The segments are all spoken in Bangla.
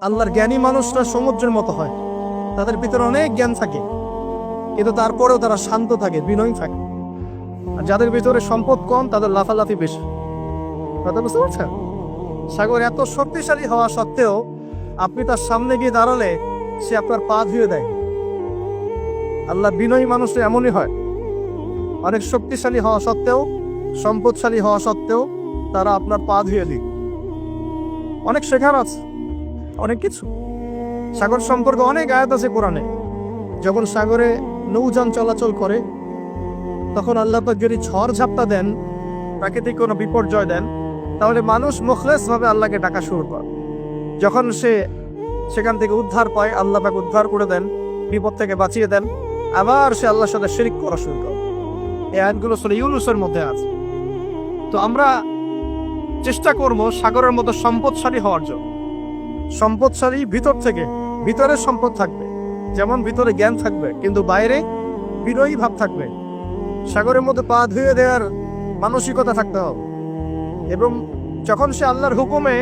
আল্লাহর জ্ঞানী মানুষরা সমুদ্রের মতো হয়, তাদের ভিতরে অনেক জ্ঞান থাকে, কিন্তু তারপরেও তারা শান্ত থাকে, বিনয়ী থাকে। আর যাদের ভিতরে সম্পদ কম, তাদের লাফালাফি বেশি। কথা বুঝতে পারছেন? সাগর এত শক্তিশালী হওয়া সত্ত্বেও আপনি তার সামনে গিয়ে দাঁড়ালে সে আপনার পা ধুয়ে দেয়। আল্লাহ বিনয়ী মানুষরা এমনই হয়, অনেক শক্তিশালী হওয়া সত্ত্বেও, সম্পদশালী হওয়া সত্ত্বেও তারা আপনার পা ধুয়ে দিই। অনেক শেখার আছে, অনেক কিছু। সাগর সম্পর্কে অনেক আয়াত আছে কোরআনে। যখন সাগরে নৌযান চলাচল করে, তখন আল্লাহ পাক যদি ঝড় ঝাপটা দেন, প্রাকৃতিক কোনো বিপর্যয় দেন, তাহলে মানুষ মুখলেসভাবে আল্লাহকে ডাকা শুরু করে। যখন সে সেখান থেকে উদ্ধার পায়, আল্লাহ পাক উদ্ধার করে দেন, বিপদ থেকে বাঁচিয়ে দেন, আবার সে আল্লাহর সাথে শিরক করা শুরু করে। এই আয়াতগুলো সূরা ইউনূসের মধ্যে আছে। তো আমরা চেষ্টা করব সাগরের মতো সম্পদশালী হওয়ার জন্য। সম্পদশালী ভিতর থেকে, ভিতরে সম্পদ থাকবে, যেমন ভিতরে জ্ঞান থাকবে, কিন্তু বাইরে বিনয়ী ভাব থাকবে। সাগরের মধ্যে পা ধুয়ে দেওয়ার মানসিকতা থাকতে হবে। এবং যখন সে আল্লাহর হুকুমে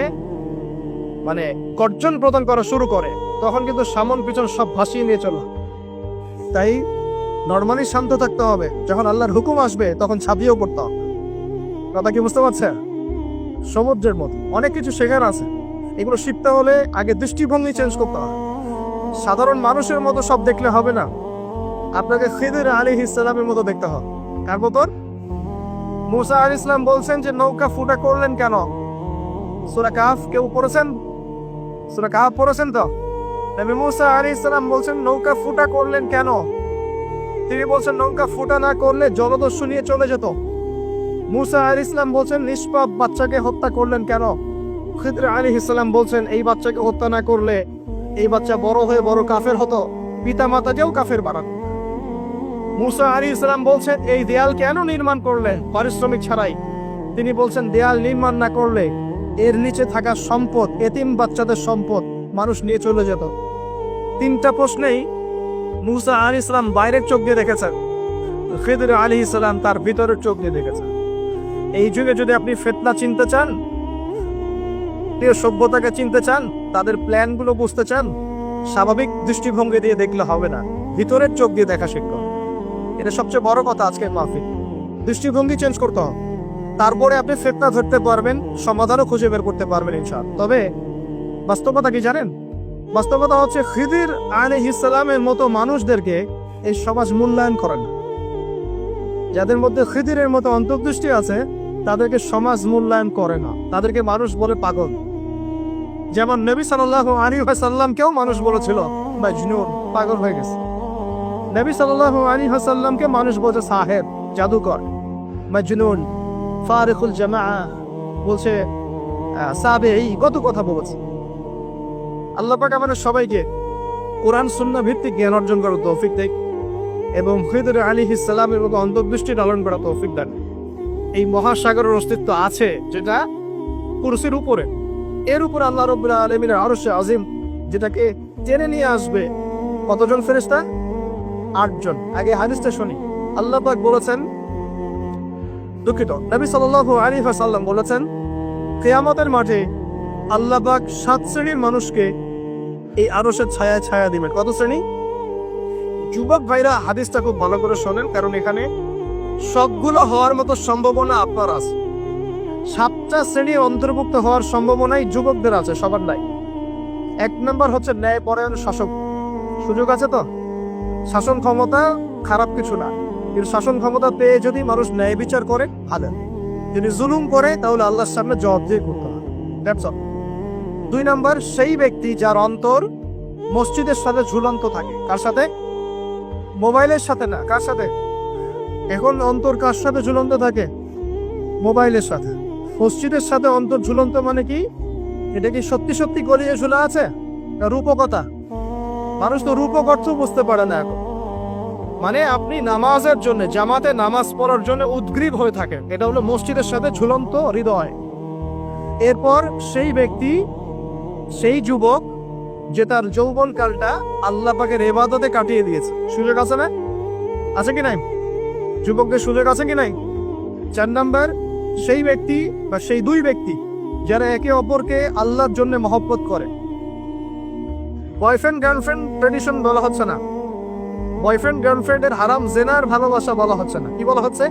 গর্জন প্রদান করা শুরু করে, তখন কিন্তু সামন পিছন সব ভাসিয়ে নিয়ে চলে। তাই নর্মালি শান্ত থাকতে হবে, যখন আল্লাহর হুকুম আসবে তখন ছাপিয়েও পড়তে হবে। কথা কি বুঝতে পারছেন? সমুদ্রের মতো অনেক কিছু শেখার আছে। এগুলো শিখতে হলে আগে দৃষ্টিভঙ্গি চেঞ্জ করতে হবে। সাধারণ মানুষের মতো সব দেখলে হবে না, আপনাকে খিদির আলাইহিস সালামের মতো দেখতে হবে। কার মতন? মুসা আলাইহিস সালাম বলছেন যে নৌকা ফুটা করলেন কেন? সূরা কাহফ কেউ পড়েছেন? সূরা কাহফ পড়েছেন তো? নবী মুসা আলাইহিস সালাম বলছেন নৌকা ফুটা করলেন কেন? তিনি বলছেন নৌকা ফুটা না করলে জলদস্যু নিয়ে চলে যেত। মুসা আলাইহিস সালাম বলছেন নিষ্পাপ বাচ্চাকে হত্যা করলেন কেন? খিদির আলাইহিস সালাম বলছেন এই বাচ্চাকে হত্যা না করলে এই বাচ্চা বড় হয়ে বড় কাফের হতো, পিতা মাতাকেও কাফের বানান। মুসা আলাইহিস সালাম বলছেন এই দেয়াল কেন নির্মাণ করলেন পারিশ্রমিক ছাড়াই? তিনি বলছেন দেয়াল নির্মাণ না করলে এর নিচে থাকা সম্পদ, এতিম বাচ্চাদের সম্পদ মানুষ নিয়ে চলে যেত। তিনটা প্রশ্নেই মুসা আলাইহিস সালাম বাইরের চোখ দিয়ে দেখেছেন, খিদির আলাইহিস সালাম তার ভিতরের চোখ দিয়ে দেখেছেন। এই যুগে যদি আপনি ফিতনা চিনতে চান, সভ্যতাকে চিনতে চান, তাদের প্ল্যানগুলো বুঝতে চান, স্বাভাবিক দৃষ্টিভঙ্গি দিয়ে দেখলে হবে না, ভিতরের চোখ দিয়ে দেখা শিখতে হবে। এটা সবচেয়ে বড় কথা আজকের মাহফিল। দৃষ্টিভঙ্গি চেঞ্জ করতে হবে, তারপরে আপনি ফিতনা ধরতে পারবেন, সমাধানও খুঁজে বের করতে পারবেন ইনশাআল্লাহ। তবে বাস্তবতা কি জানেন? বাস্তবতা হচ্ছে খিদির আলাইহিস সালামের মতো মানুষদেরকে এই সমাজ মূল্যায়ন করে না। যাদের মধ্যে খিদিরের মতো অন্তর্দৃষ্টি আছে তাদেরকে সমাজ মূল্যায়ন করে না, তাদেরকে মানুষ বলে পাগল। যেমন নবী সাল্লাল্লাহু আলাইহি ওয়াসাল্লামকেও মানুষ বলেছিল মাজনুন, পাগল হয়ে গেছে। নবী সাল্লাল্লাহু আলাইহি ওয়াসাল্লামকে মানুষ বলছে সাহেব, জাদুকর, মাজনুন, ফারিকুল জামাআ, বলছে সাবেঈ, কত কথা বলেছে। আল্লাহ পাক আমাদের সবাইকে কোরআন সুন্নাহ ভিত্তিক জ্ঞান অর্জন করার তৌফিক দেয় এবং খিদির আলাইহিস সালামের মতো অন্তর্দৃষ্টি লালন করার তৌফিক দেন। এই মহাসাগরের অস্তিত্ব আছে যেটা কুরসির উপরে, এর উপর আল্লাহ রাব্বুল আলামিনের আরশে আজিম, যেটাকে টেনে নিয়ে আসবে কতজন ফেরেশতা? 8 জন। আগে হাদিসটা শুনি। আল্লাহ পাক বলেছেন, দুঃখিত, নবী সাল্লাল্লাহু আলাইহি ওয়াসাল্লাম বলেছেন কিয়ামতের মাঠে আল্লাহ পাক 7 শ্রেণীর মানুষকে এই আরশের ছায়া ছায়া দিবেন। কত শ্রেণী? যুবক ভাইরা হাদিসটা খুব ভালো করে শোনেন, কারণ এখানে সবগুলো হওয়ার মতো সম্ভাবনা আপনার আছে। 7টা শ্রেণীর অন্তর্ভুক্ত হওয়ার সম্ভাবনাই যুবকদের আছে, সবার নাই। 1 নম্বর হচ্ছে ন্যায়পরায়ণ শাসক। সুযোগ আছে তো? শাসন ক্ষমতা খারাপ কিছু না, কিন্তু শাসন ক্ষমতা পেয়ে যদি মানুষ ন্যায় বিচার করে ভালো, যদি জুলুম করে তাহলে আল্লাহর সামনে জবাবদিহি করতে হবে। That's all. 2 নম্বর সেই ব্যক্তি যার অন্তর মসজিদের সাথে ঝুলন্ত থাকে। কার সাথে? মোবাইলের সাথে না। কার সাথে? এখন অন্তর কার সাথে ঝুলন্ত থাকে? মোবাইলের সাথে। মসজিদের সাথে অন্তর ঝুলন্ত মানে কি? এটা কি সত্যি সত্যি গলিয়ে ঝুলা আছে? রূপকতা। মানুষ তো রূপক অর্থ বুঝতে পারে না এখন। মানে আপনি নামাজের জন্য, জামাতে নামাজ পড়ার জন্য উদ্গ্রীব হয়ে থাকেন, এটা হলো মসজিদের সাথে ঝুলন্ত হৃদয়। এরপর সেই ব্যক্তি, সেই যুবক যে তার যৌবনকালটা আল্লাহ পাকের ইবাদতে কাটিয়ে দিয়েছে। সুযোগ আছে না? আছে কি নাই? যুবকদের সুযোগ আছে কি নাই? 4 নম্বর সেই ব্যক্তি বা সেই 2 ব্যক্তি যারা একে অপরকে আল্লাহর জন্য মহব্বত করে, বয়ফ্রেন্ড গার্লফ্রেন্ড ট্রেডিশন বলা হচ্ছে না, বয়ফ্রেন্ড গার্লফ্রেন্ডের হারাম জেনার ভালোবাসা বলা হচ্ছে না। কি বলা হচ্ছে?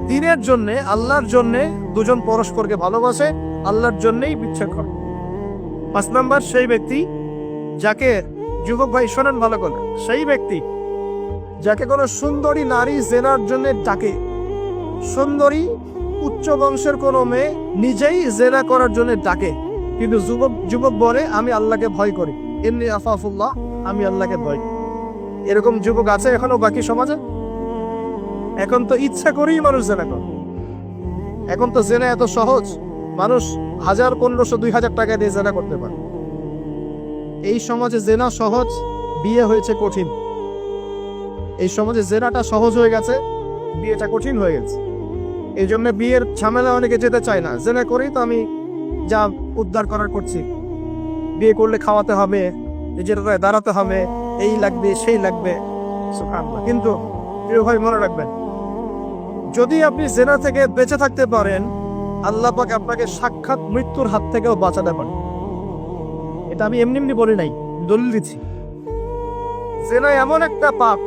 দিনের জন্য, আল্লাহর জন্য দুজন পরস্পরকে ভালোবাসে, আল্লাহর জন্যই বিচ্ছেদ করে। 5 নাম্বার, সেই ব্যক্তি যাকে, যুবক ভাই শোনেন ভালো করে, সেই ব্যক্তি যাকে কোনো সুন্দরী নারী জেনার জন্য ডাকে, সুন্দরী উচ্চ বংশের কোনো মেয়ে নিজেই জেনা করার জন্য ডাকে, কিন্তু যুবক বলে আমি আল্লাহকে ভয় করি, এমনি আফাফুল্লাহ, আমি আল্লাহকে ভয় করি। এরকম যুবক আছে এখনো বাকি সমাজে? এখন তো ইচ্ছা করেই মানুষ জেনা করে। এখন তো জেনা এত সহজ, মানুষ 1000, 1500, 2000 টাকা দিয়ে জেনা করতে পারে। এই সমাজে জেনা সহজ, বিয়ে হয়েছে কঠিন। এই সমাজে জেনাটা সহজ হয়ে গেছে, বিয়েটা কঠিন হয়ে গেছে। এই জন্য বিয়ের ঝামেলা অনেকে যেতে চায় না। জেনা করেই তো আমি যা উদ্ধার করার করছি। বিয়ে করলে খাওয়াতে হবে, নিজের গায়ে দাঁড়াতে হবে, এই লাগবে সেই লাগবে, সুবহানাল্লাহ। কিন্তু প্রিয় ভাই মনে রাখবেন, যদি আপনি জেনা থেকে বেঁচে থাকতে পারেন, আল্লাহ পাক আপনাকে সাক্ষাৎ মৃত্যুর হাত থেকেও বাঁচাতে পারেন। এটা আমি এমনি এমনি বলি নাই, দলিল দিচ্ছি। জেনা এমন একটা পাপ